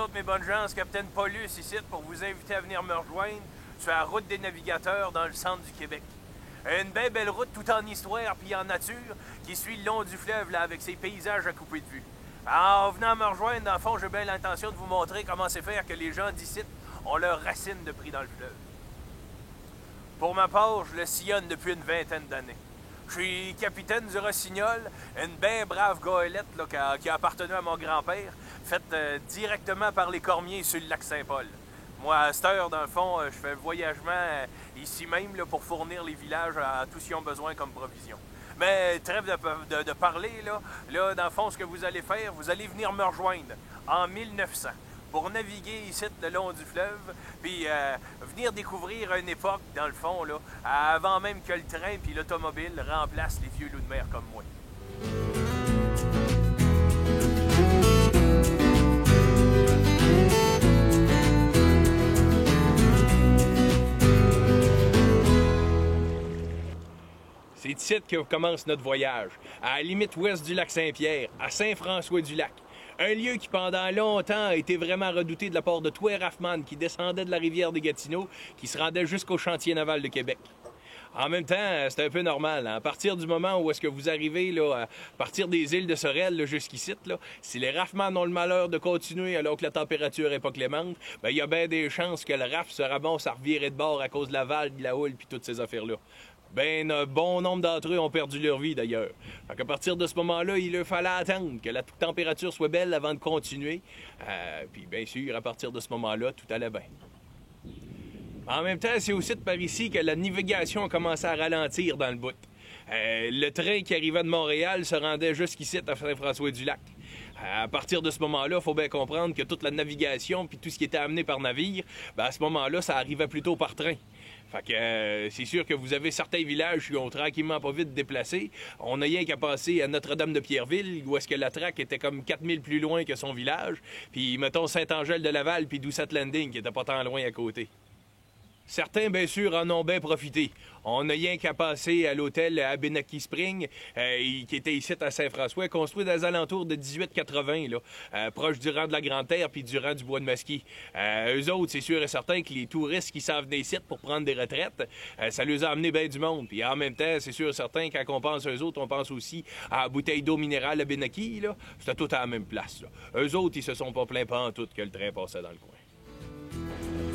autres, mes bonnes gens, c'est Capitaine Paulus ici pour vous inviter à venir me rejoindre sur la route des navigateurs dans le centre du Québec. Une bien belle route tout en histoire puis en nature qui suit le long du fleuve là, avec ses paysages à couper de vue. En venant me rejoindre, dans le fond, j'ai bien l'intention de vous montrer comment c'est faire que les gens d'ici ont leurs racines de pris dans le fleuve. Pour ma part, je le sillonne depuis une vingtaine d'années. Je suis capitaine du Rossignol, une bien brave goélette là, qui a appartenu à mon grand-père, faite directement par les Cormiers sur le lac Saint-Paul. Moi, à cette heure, dans le fond, je fais le voyagement ici même là, pour fournir les villages à tous ceux qui ont besoin comme provision. Mais trêve de parler, là, dans le fond, ce que vous allez faire, vous allez venir me rejoindre en 1900 pour naviguer ici le long du fleuve, puis venir découvrir une époque, dans le fond, là, avant même que le train puis l'automobile remplacent les vieux loups de mer comme moi. C'est ici que commence notre voyage, à la limite ouest du lac Saint-Pierre, à Saint-François-du-Lac. Un lieu qui, pendant longtemps, a été vraiment redouté de la part de tous les rafman qui descendaient de la rivière des Gatineaux, qui se rendaient jusqu'au chantier naval de Québec. En même temps, c'est un peu normal. Hein? À partir du moment où est-ce que vous arrivez, là, à partir des îles de Sorel jusqu'ici, si les rafman ont le malheur de continuer alors que la température n'est pas clémente, ben, il y a bien des chances que le raf se ramasse à revirer de bord à cause de la vague, de la houle puis toutes ces affaires-là. Ben, un bon nombre d'entre eux ont perdu leur vie, d'ailleurs. Fait qu'à partir de ce moment-là, il leur fallait attendre que la température soit belle avant de continuer. Puis, bien sûr, à partir de ce moment-là, tout allait bien. En même temps, c'est aussi de par ici que la navigation a commencé à ralentir dans le bout. Le train qui arrivait de Montréal se rendait jusqu'ici à Saint-François-du-Lac. À partir de ce moment-là, il faut bien comprendre que toute la navigation puis tout ce qui était amené par navire, ben à ce moment-là, ça arrivait plutôt par train. Fait que c'est sûr que vous avez certains villages qui ont tranquillement pas vite déplacé. On n'a rien qu'à passer à Notre-Dame-de-Pierreville, où est-ce que la traque était comme 4000 plus loin que son village. Puis mettons Saint-Angèle-de-Laval puis Doucet Landing, qui était pas tant loin à côté. Certains, bien sûr, en ont bien profité. On n'a rien qu'à passer à l'hôtel Abenaki Spring, qui était ici à Saint-François, construit dans les alentours de 1880, là, proche du rang de la Grande-Terre puis du rang du Bois-de-Masquis. Eux autres, c'est sûr et certain que les touristes qui s'en venaient ici pour prendre des retraites, ça les a amenés bien du monde. Puis en même temps, c'est sûr et certain, quand on pense à eux autres, on pense aussi à la bouteille d'eau minérale Abenaki, là. C'était tout à la même place, là. Eux autres, ils se sont pas plaints pas en tout que le train passait dans le coin.